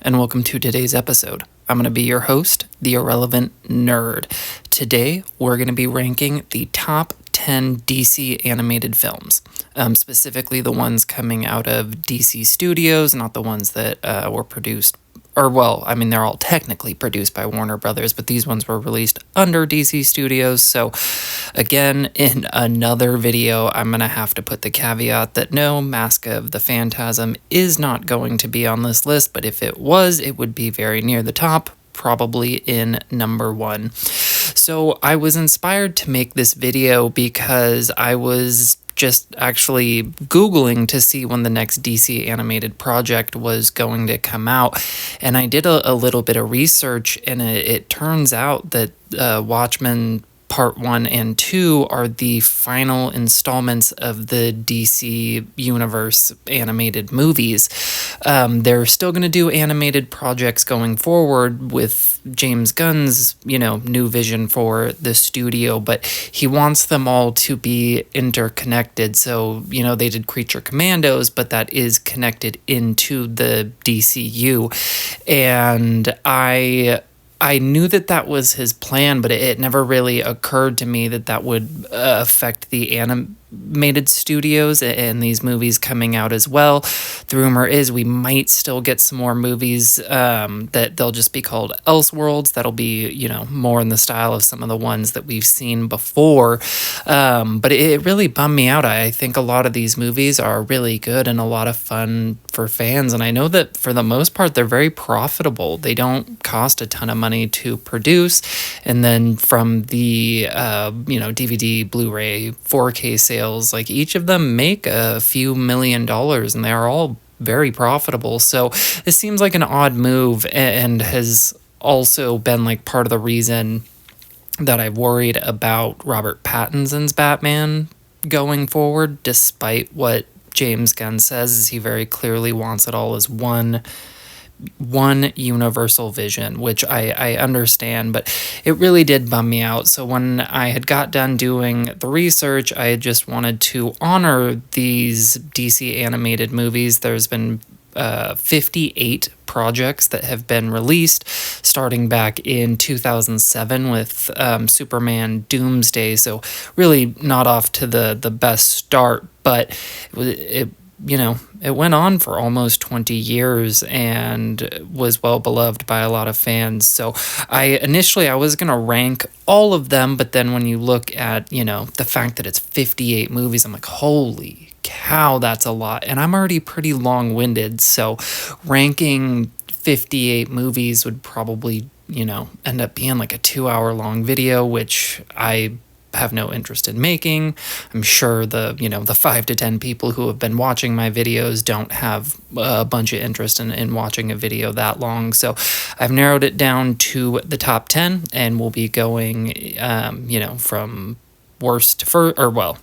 and welcome to today's episode. I'm going to be your host, the Irrelevant Nerd. Today, we're going to be ranking the top 10 DC animated films, specifically the ones coming out of DC Studios, not the ones that were produced, or well, I mean, they're all technically produced by Warner Brothers, but these ones were released under DC Studios. So again, in another video, I'm going to have to put the caveat that no, Mask of the Phantasm is not going to be on this list, but if it was, it would be very near the top, probably in number 1. So I was inspired to make this video because I was just actually Googling to see when the next DC animated project was going to come out. And I did a little bit of research, and it turns out that Watchmen Part 1 and 2 are the final installments of the DC Universe animated movies. They're still going to do animated projects going forward with James Gunn's, new vision for the studio, but he wants them all to be interconnected. So, they did Creature Commandos, but that is connected into the DCU. And I knew that was his plan, but it never really occurred to me that would affect the animated studios and these movies coming out as well. The rumor is we might still get some more movies that they'll just be called Elseworlds. That'll be, more in the style of some of the ones that we've seen before. But it really bummed me out. I think a lot of these movies are really good and a lot of fun for fans. And I know that for the most part, they're very profitable. They don't cost a ton of money to produce, and then from the DVD, Blu-ray, 4K sales, like each of them make a few $1 million, and they are all very profitable. So this seems like an odd move, and has also been like part of the reason that I've worried about Robert Pattinson's Batman going forward, despite what James Gunn says is he very clearly wants it all as one universal vision, which I understand, but it really did bum me out. So when I had got done doing the research, I just wanted to honor these DC animated movies. There's been 58 projects that have been released, starting back in 2007 with Superman Doomsday. So really not off to the best start, but it went on for almost 20 years and was well beloved by a lot of fans. So I was going to rank all of them, but then when you look at, the fact that it's 58 movies, I'm like, holy cow, that's a lot. And I'm already pretty long-winded, so ranking 58 movies would probably, end up being like a 2-hour long video, which I have no interest in making. I'm sure the 5 to 10 people who have been watching my videos don't have a bunch of interest in watching a video that long. So I've narrowed it down to the top 10, and we'll be going, from worst to first, or well,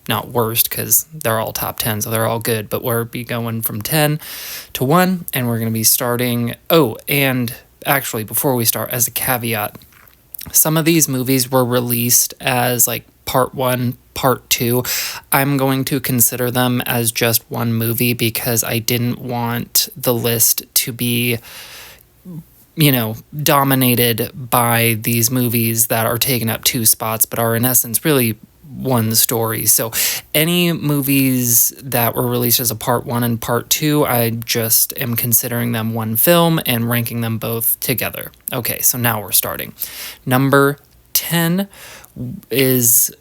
not worst because they're all top 10, so they're all good, but we'll be going from 10 to 1, and we're going to be starting. Oh, and actually, before we start, as a caveat, some of these movies were released as like part 1, part 2. I'm going to consider them as just one movie because I didn't want the list to be, dominated by these movies that are taking up 2 spots, but are in essence really one story. So any movies that were released as a part 1 and part 2, I just am considering them one film and ranking them both together. Okay, so now we're starting. Number 10 is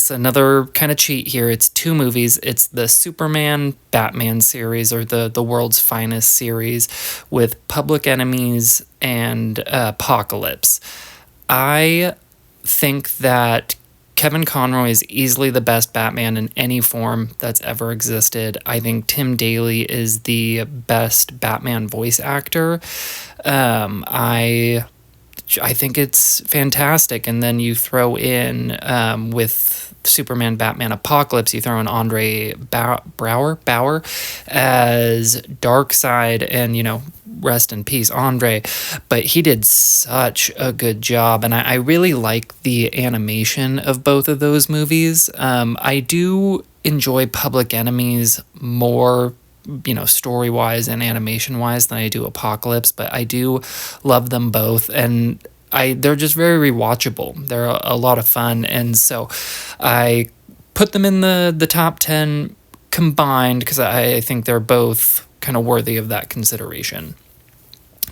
another kind of cheat here. It's 2 movies. It's the Superman Batman series, or the World's Finest series, with Public Enemies and Apocalypse. I think that Kevin Conroy is easily the best Batman in any form that's ever existed. I think Tim Daly is the best Batman voice actor. I think it's fantastic. And then you throw in with Superman, Batman, Apocalypse, you throw in Andre Bauer as Darkseid, and, rest in peace, Andre. But he did such a good job, and I really like the animation of both of those movies. I do enjoy Public Enemies more story-wise and animation-wise than I do Apocalypse, but I do love them both, and they're just very rewatchable. They're a lot of fun, and so I put them in the top 10 combined because I think they're both kind of worthy of that consideration.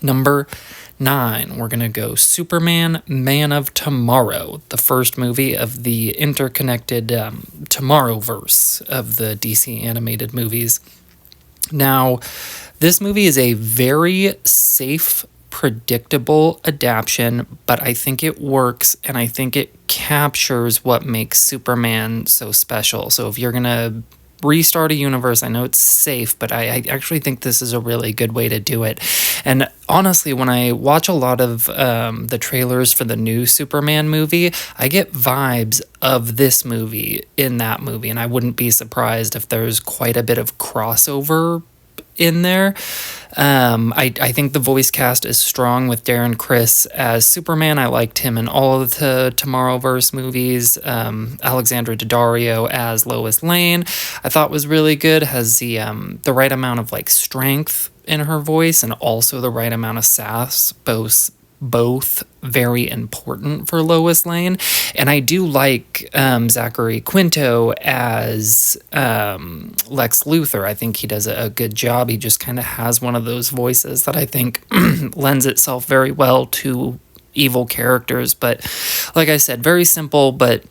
Number 9, we're going to go Superman, Man of Tomorrow, the first movie of the interconnected Tomorrowverse of the DC animated movies. Now, this movie is a very safe, predictable adaptation, but I think it works, and I think it captures what makes Superman so special. So if you're going to restart a universe, I know it's safe, but I actually think this is a really good way to do it. And honestly, when I watch a lot of the trailers for the new Superman movie, I get vibes of this movie in that movie, and I wouldn't be surprised if there's quite a bit of crossover in there. I think the voice cast is strong with Darren Criss as Superman. I liked him in all of the Tomorrowverse movies. Alexandra Daddario as Lois Lane, I thought was really good. Has the right amount of strength in her voice and also the right amount of sass. Both very important for Lois Lane. And I do like Zachary Quinto as Lex Luthor. I think he does a good job. He just kind of has one of those voices that I think lends itself very well to evil characters. But like I said, very simple, but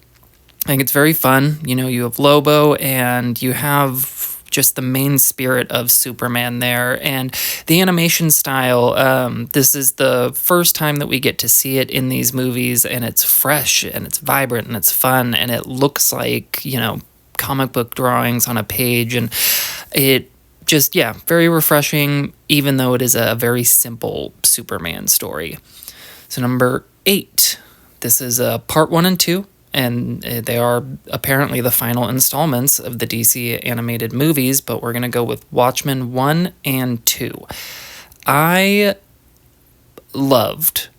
I think it's very fun. You have Lobo and you have just the main spirit of Superman there. And the animation style, this is the first time that we get to see it in these movies, and it's fresh and it's vibrant and it's fun and it looks like, comic book drawings on a page, and it just, very refreshing, even though it is a very simple Superman story. So number 8, this is part 1 and 2. And they are apparently the final installments of the DC animated movies, but we're going to go with Watchmen 1 and 2. I loved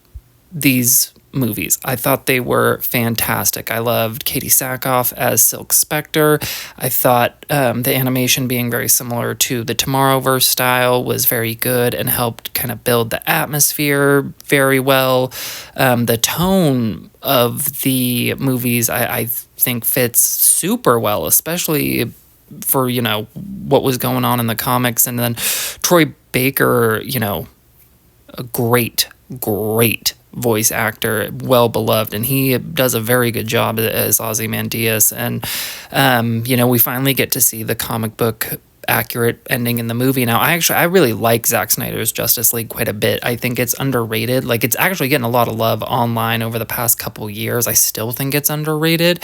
these movies. I thought they were fantastic. I loved Katie Sackhoff as Silk Spectre. I thought the animation being very similar to the Tomorrowverse style was very good and helped kind of build the atmosphere very well. The tone of the movies, I think fits super well, especially for, what was going on in the comics. And then Troy Baker, a great voice actor, well beloved, and he does a very good job as Ozymandias. And we finally get to see the comic book accurate ending in the movie. Now, I really like Zack Snyder's Justice League quite a bit. I think it's underrated. It's actually getting a lot of love online over the past couple years. I still think it's underrated,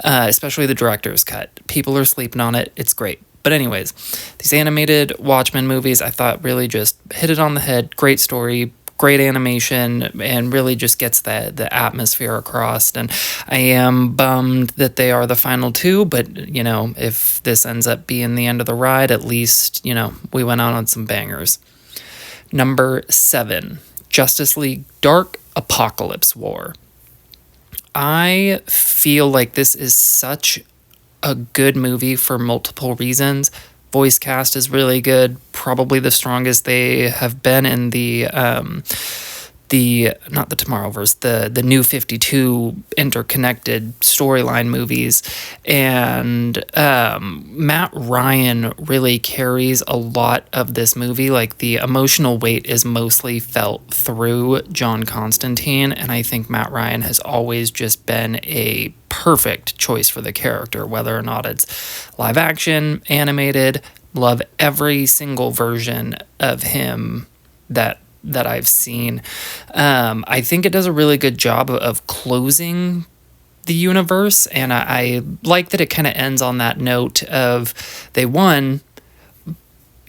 especially the director's cut. People are sleeping on it. It's great. But anyways, these animated Watchmen movies, I thought really just hit it on the head. Great story, great animation, and really just gets the atmosphere across. And I am bummed that they are the final 2, but, if this ends up being the end of the ride, at least, we went out on some bangers. Number 7, Justice League Dark Apocalypse War. I feel like this is such a good movie for multiple reasons. Voice cast is really good, probably the strongest they have been in the not the Tomorrowverse, the New 52 interconnected storyline movies. And Matt Ryan really carries a lot of this movie. The emotional weight is mostly felt through John Constantine, and I think Matt Ryan has always just been a perfect choice for the character, whether or not it's live action, animated. Love every single version of him that I've seen. I think it does a really good job of closing the universe, and I like that it kind of ends on that note of they won,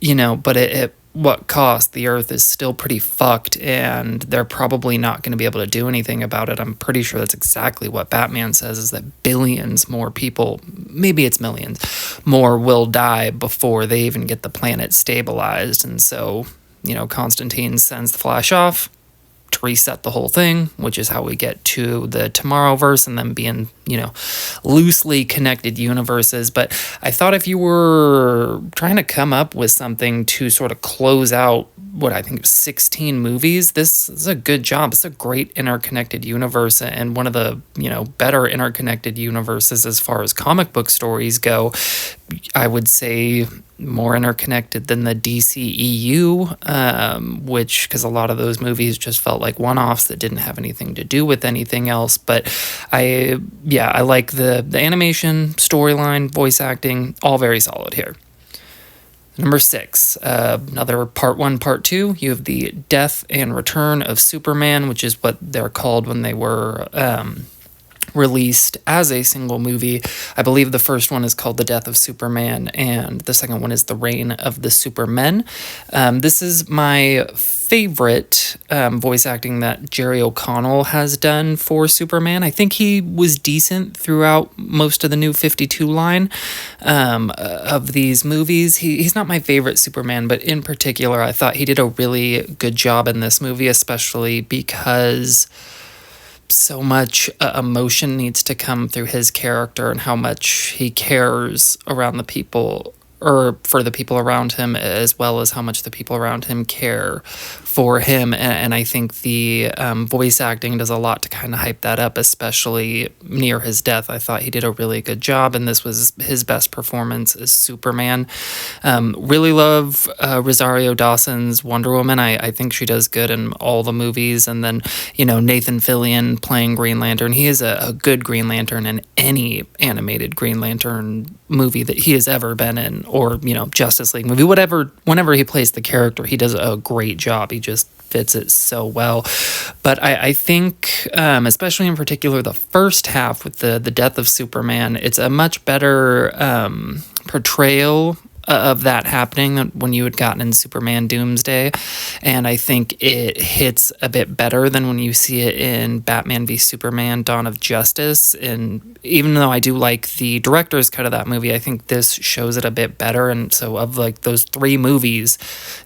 but at what cost? The Earth is still pretty fucked, and they're probably not going to be able to do anything about it. I'm pretty sure that's exactly what Batman says, is that billions more people, maybe it's millions, more will die before they even get the planet stabilized. And so, Constantine sends the Flash off to reset the whole thing, which is how we get to the Tomorrowverse and them being, loosely connected universes. But I thought if you were trying to come up with something to sort of close out what I think was 16 movies, this is a good job. It's a great interconnected universe and one of the, better interconnected universes as far as comic book stories go. I would say more interconnected than the DCEU, which, because a lot of those movies just felt like one-offs that didn't have anything to do with anything else. But I like the animation, storyline, voice acting, all very solid here. Number 6, another part 1, part 2. You have the Death and Return of Superman, which is what they're called when they were released as a single movie. I believe the first one is called The Death of Superman, and the second one is The Reign of the Supermen. This is my favorite voice acting that Jerry O'Connell has done for Superman. I think he was decent throughout most of the New 52 line of these movies. He's not my favorite Superman, but in particular, I thought he did a really good job in this movie, especially because so much emotion needs to come through his character and how much he cares around the people, or for the people around him, as well as how much the people around him care for him. And I think the voice acting does a lot to kind of hype that up, especially near his death. I thought he did a really good job, and this was his best performance as Superman. Really love Rosario Dawson's Wonder Woman. I think she does good in all the movies. And then, Nathan Fillion playing Green Lantern. He is a good Green Lantern in any animated Green Lantern movie that he has ever been in, or, Justice League movie, whenever he plays the character, he does a great job. He just fits it so well. But I think, especially in particular, the first half with the death of Superman, it's a much better portrayal of that happening than when you had gotten in Superman Doomsday. And I think it hits a bit better than when you see it in Batman v Superman Dawn of Justice. And even though I do like the director's cut of that movie, I think this shows it a bit better. And so of like those 3 movies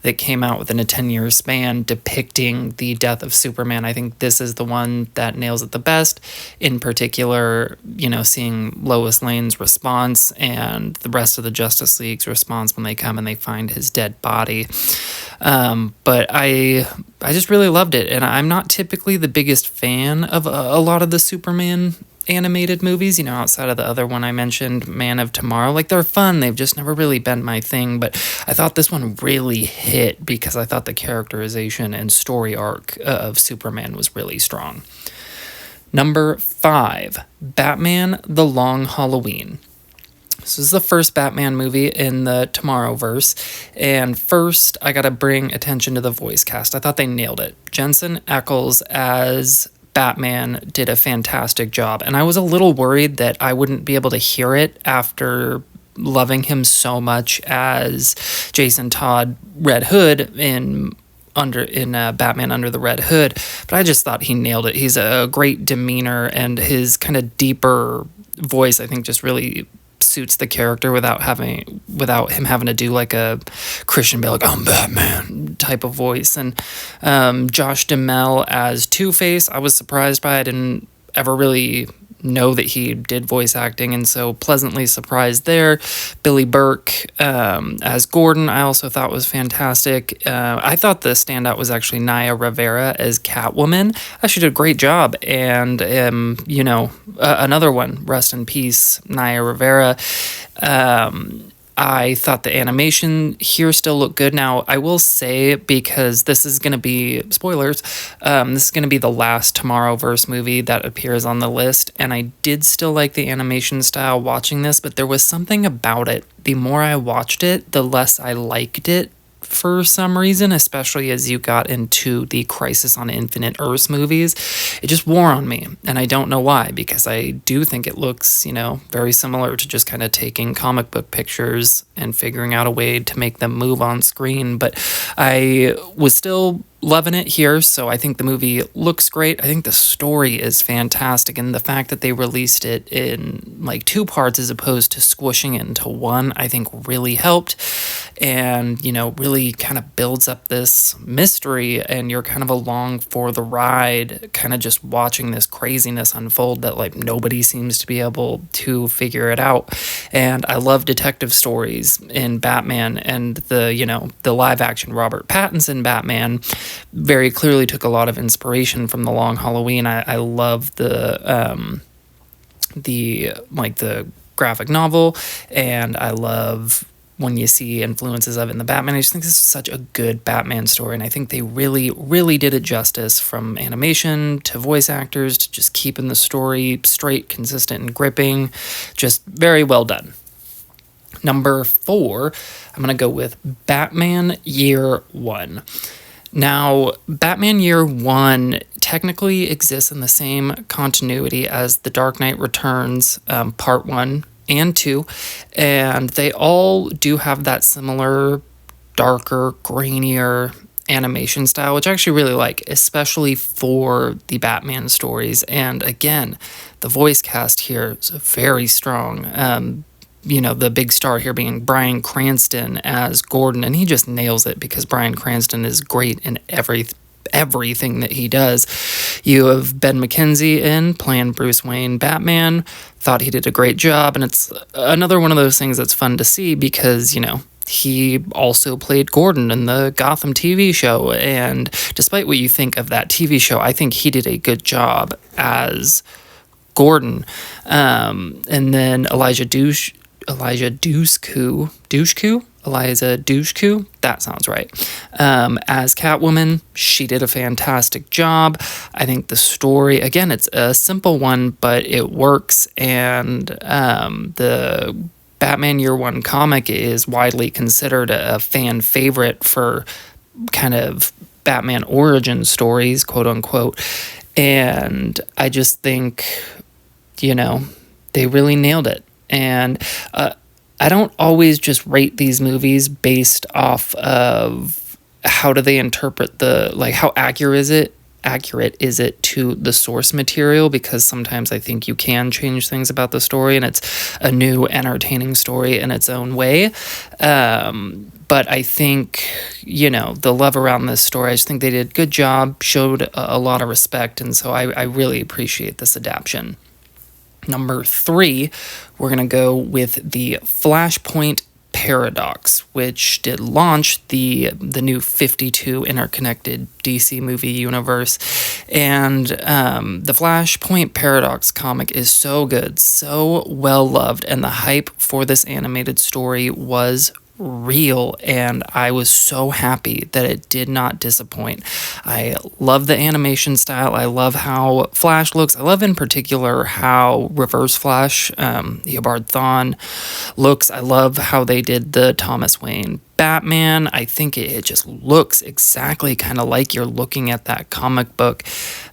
that came out within a 10-year span depicting the death of Superman, I think this is the one that nails it the best. In particular, seeing Lois Lane's response and the rest of the Justice League's response when they come and they find his dead body. But I just really loved it. And I'm not typically the biggest fan of a lot of the Superman animated movies, outside of the other one I mentioned, Man of Tomorrow. Like, they're fun. They've just never really been my thing. But I thought this one really hit because I thought the characterization and story arc of Superman was really strong. Number 5, Batman: The Long Halloween. This is the first Batman movie in the Tomorrowverse, and first I gotta bring attention to the voice cast. I thought they nailed it. Jensen Ackles as Batman did a fantastic job, and I was a little worried that I wouldn't be able to hear it after loving him so much as Jason Todd Red Hood in Batman Under the Red Hood, but I just thought he nailed it. He's a great demeanor, and his kind of deeper voice, I think, just really suits the character without him having to do like a Christian Bale, like, I'm Batman type of voice. And Josh Duhamel as Two-Face, I was surprised by. I didn't ever really know that he did voice acting, and so pleasantly surprised there. Billy Burke as Gordon, I also thought was fantastic. I thought the standout was actually Naya Rivera as Catwoman. She did a great job, and another one, rest in peace, Naya Rivera. I thought the animation here still looked good. Now, I will say, because this is going to be, spoilers, this is going to be the last Tomorrowverse movie that appears on the list, and I did still like the animation style watching this, but there was something about it. The more I watched it, the less I liked it for some reason, especially as you got into the Crisis on Infinite Earths movies. It just wore on me, and I don't know why, because I do think it looks, very similar to just kind of taking comic book pictures and figuring out a way to make them move on screen. But I was still loving it here. So I think the movie looks great. I think the story is fantastic. And the fact that they released it in like two parts as opposed to squishing it into one, I think really helped. And, really kind of builds up this mystery. And you're kind of along for the ride, kind of just watching this craziness unfold that like nobody seems to be able to figure it out. And I love detective stories in Batman, and the live action Robert Pattinson Batman very clearly took a lot of inspiration from The Long Halloween. I love the graphic novel, and I love when you see influences of it in the Batman. I just think this is such a good Batman story, and I think they really, really did it justice, from animation to voice actors to just keeping the story straight, consistent, and gripping. Just very well done. Number 4, I'm going to go with Batman Year One. Now, Batman Year One technically exists in the same continuity as The Dark Knight Returns, Part 1 and 2, and they all do have that similar, darker, grainier animation style, which I actually really like, especially for the Batman stories. And again, the voice cast here is very strong. The big star here being Bryan Cranston as Gordon, and he just nails it because Bryan Cranston is great in everything that he does. You have Ben McKenzie in playing Bruce Wayne Batman. Thought he did a great job, and it's another one of those things that's fun to see because, he also played Gordon in the Gotham TV show, and despite what you think of that TV show, I think he did a good job as Gordon. And then Eliza Dushku, that sounds right. As Catwoman, she did a fantastic job. I think the story, again, it's a simple one, but it works. And the Batman Year One comic is widely considered a fan favorite for kind of Batman origin stories, quote unquote. And I just think, they really nailed it. And I don't always just rate these movies based off of how do they interpret how accurate is it to the source material, because sometimes I think you can change things about the story and it's a new entertaining story in its own way. But I think, the love around this story, I just think they did a good job, showed a lot of respect, and so I really appreciate this adaptation. Number 3, we're going to go with the Flashpoint Paradox, which did launch the new 52 interconnected DC movie universe. And the Flashpoint Paradox comic is so good, so well loved, and the hype for this animated story was real, and I was so happy that it did not disappoint. I love the animation style. I love how Flash looks. I love in particular how Reverse Flash, Eobard Thawne, looks. I love how they did the Thomas Wayne Batman. I think it just looks exactly kind of like you're looking at that comic book.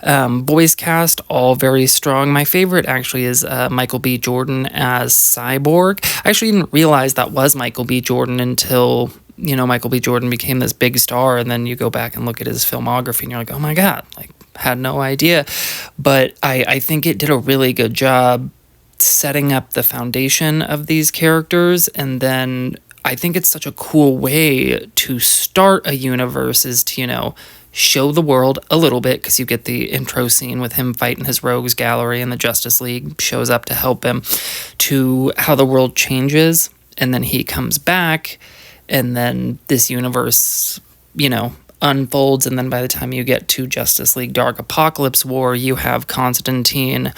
Voice cast, all very strong. My favorite actually is Michael B. Jordan as Cyborg. I actually didn't realize that was Michael B. Jordan until, Michael B. Jordan became this big star, and then you go back and look at his filmography and you're like, oh my God, had no idea. But I think it did a really good job setting up the foundation of these characters, and then I think it's such a cool way to start a universe is to, show the world a little bit, because you get the intro scene with him fighting his rogues gallery and the Justice League shows up to help him, to how the world changes, and then he comes back, and then this universe, unfolds, and then by the time you get to Justice League Dark Apocalypse War, you have Constantine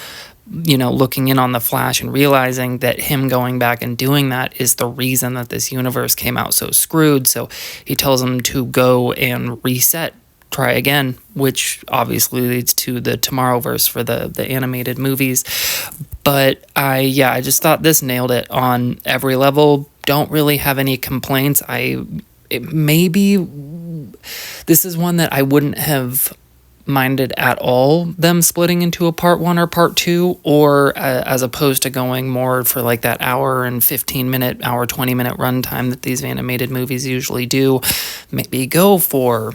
looking in on the Flash and realizing that him going back and doing that is the reason that this universe came out so screwed. So he tells him to go and reset, try again, which obviously leads to the Tomorrowverse for the animated movies. But I just thought this nailed it on every level. Don't really have any complaints. Maybe this is one that I wouldn't have minded at all, them splitting into a part 1 or part 2, or as opposed to going more for that hour and 15 minute, hour 20 minute runtime that these animated movies usually do. Maybe go for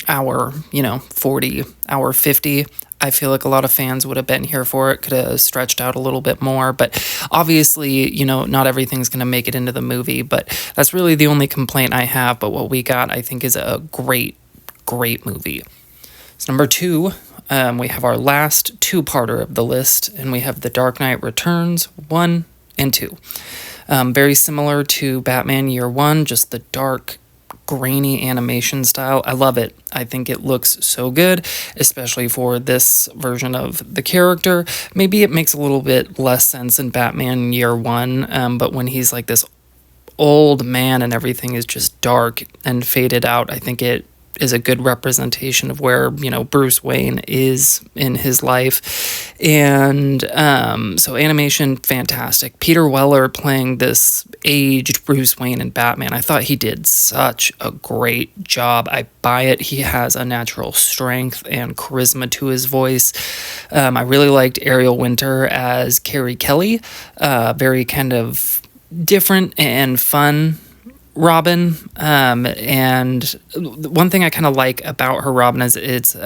hour, 40, hour 50. I feel like a lot of fans would have been here for it, could have stretched out a little bit more, but obviously, not everything's going to make it into the movie, but that's really the only complaint I have. But what we got, I think, is a great, great movie. So number 2, we have our last two-parter of the list, and we have The Dark Knight Returns 1 and 2. Very similar to Batman Year 1, just the dark, grainy animation style. I love it. I think it looks so good, especially for this version of the character. Maybe it makes a little bit less sense in Batman Year 1, but when he's like this old man and everything is just dark and faded out, I think it is a good representation of where, Bruce Wayne is in his life. And so animation, fantastic. Peter Weller playing this aged Bruce Wayne in Batman, I thought he did such a great job. I buy it. He has a natural strength and charisma to his voice. I really liked Ariel Winter as Carrie Kelly. Very kind of different and fun Robin, and one thing I kind of like about her Robin is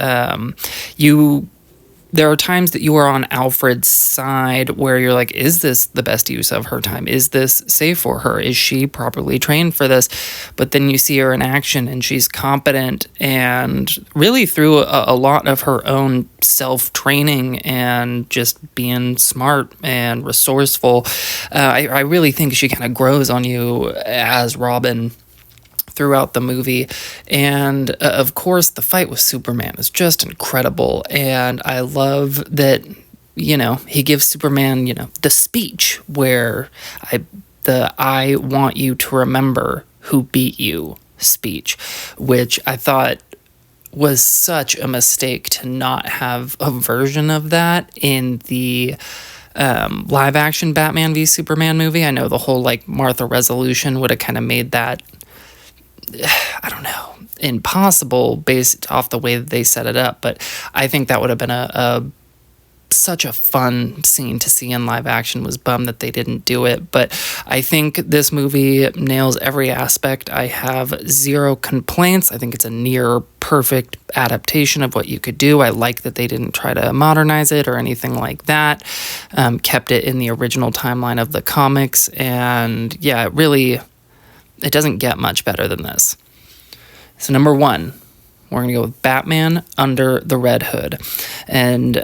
there are times that you are on Alfred's side where you're like, is this the best use of her time? Is this safe for her? Is she properly trained for this? But then you see her in action and she's competent, and really through a lot of her own self-training and just being smart and resourceful. I really think she kind of grows on you as Robin throughout the movie. And of course, the fight with Superman is just incredible. And I love that, he gives Superman, the speech where I want you to remember who beat you speech, which I thought was such a mistake to not have a version of that in the live action Batman v Superman movie. I know the whole Martha resolution would have kind of made that, I don't know, impossible based off the way that they set it up, but I think that would have been such a fun scene to see in live action. Was bummed that they didn't do it, but I think this movie nails every aspect. I have zero complaints. I think it's a near perfect adaptation of what you could do. I like that they didn't try to modernize it or anything like that. Kept it in the original timeline of the comics, and yeah, it doesn't get much better than this. So number 1, we're going to go with Batman Under the Red Hood. And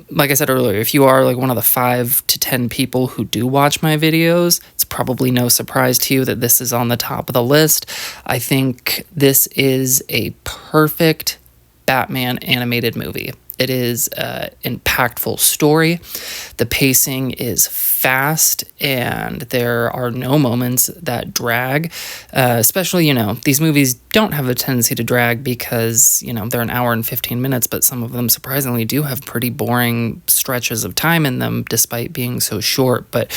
like I said earlier, if you are one of the 5 to 10 people who do watch my videos, it's probably no surprise to you that this is on the top of the list. I think this is a perfect Batman animated movie. It is an impactful story. The pacing is fast, and there are no moments that drag. Especially, these movies don't have a tendency to drag because, they're an hour and 15 minutes, but some of them surprisingly do have pretty boring stretches of time in them despite being so short. But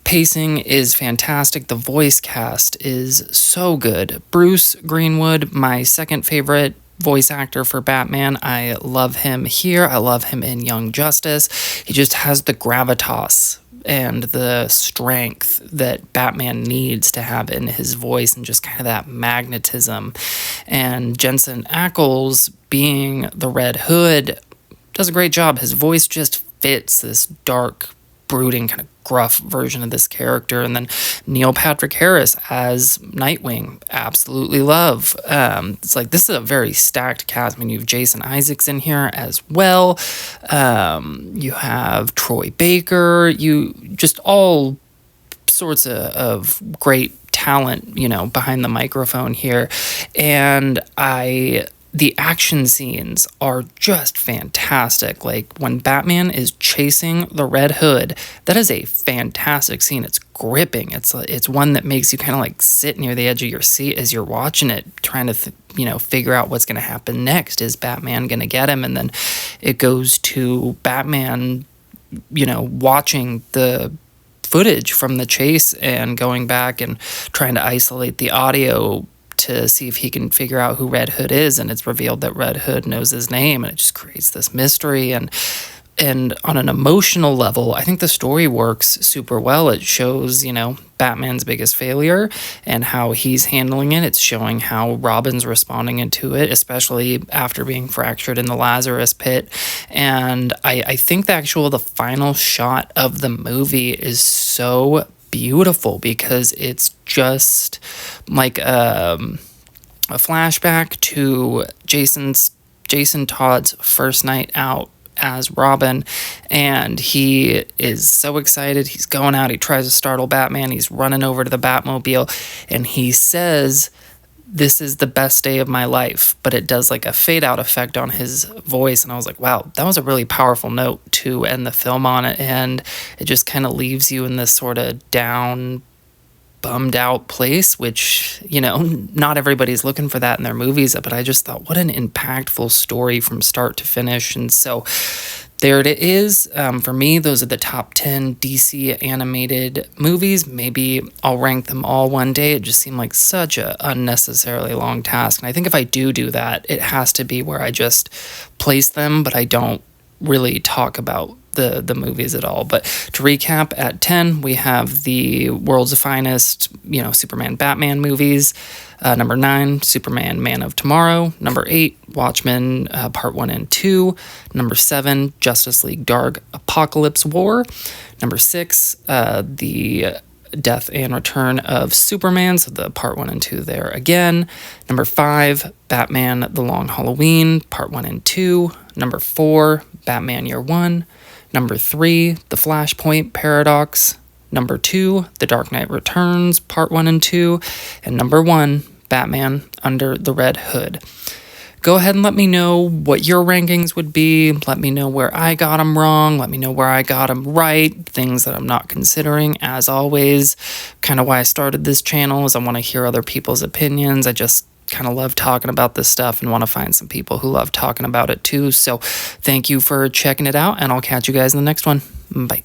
pacing is fantastic. The voice cast is so good. Bruce Greenwood, my second favorite voice actor for Batman. I love him here. I love him in Young Justice. He just has the gravitas and the strength that Batman needs to have in his voice, and just kind of that magnetism. And Jensen Ackles being the Red Hood does a great job. His voice just fits this dark, brooding, kind of gruff version of this character. And then Neil Patrick Harris as Nightwing, absolutely love. It's this is a very stacked cast. I mean, you have Jason Isaacs in here as well. You have Troy Baker. You just all sorts of great talent, behind the microphone here. And the action scenes are just fantastic. When Batman is chasing the Red Hood, that is a fantastic scene. It's gripping. It's one that makes you kind of sit near the edge of your seat as you're watching it, trying to figure out what's going to happen next. Is Batman going to get him? And then it goes to Batman, watching the footage from the chase and going back and trying to isolate the audio to see if he can figure out who Red Hood is, and it's revealed that Red Hood knows his name, and it just creates this mystery. And And on an emotional level, I think the story works super well. It shows, Batman's biggest failure and how he's handling it. It's showing how Robin's responding to it, especially after being fractured in the Lazarus pit. And I think the final shot of the movie is so beautiful because it's just like a flashback to Jason Todd's first night out as Robin, and he is so excited. He's going out, he tries to startle Batman, he's running over to the Batmobile, and he says, "This is the best day of my life," but it does like a fade out effect on his voice, and I was like, wow, that was a really powerful note to end the film on it, and it just kind of leaves you in this sort of down, bummed out place, which, not everybody's looking for that in their movies, but I just thought, what an impactful story from start to finish. And so there it is. For me, those are the top 10 DC animated movies. Maybe I'll rank them all one day. It just seemed like such a unnecessarily long task. And I think if I do that, it has to be where I just place them, but I don't really talk about the movies at all. But to recap, at 10 we have the world's finest Superman Batman movies. Number 9, Superman Man of Tomorrow. Number 8, Watchmen Part 1 and 2. Number 7, Justice League Dark Apocalypse War. Number 6, the Death and Return of Superman, so the Part 1 and 2 there again. Number 5, Batman The Long Halloween, Part 1 and 2. Number 4, Batman Year One. Number 3, The Flashpoint Paradox. Number 2, The Dark Knight Returns, Part 1 and 2. And number 1, Batman Under the Red Hood. Go ahead and let me know what your rankings would be. Let me know where I got them wrong. Let me know where I got them right. Things that I'm not considering. As always, kind of why I started this channel is I want to hear other people's opinions. I just kind of love talking about this stuff and want to find some people who love talking about it too. So thank you for checking it out, and I'll catch you guys in the next one. Bye.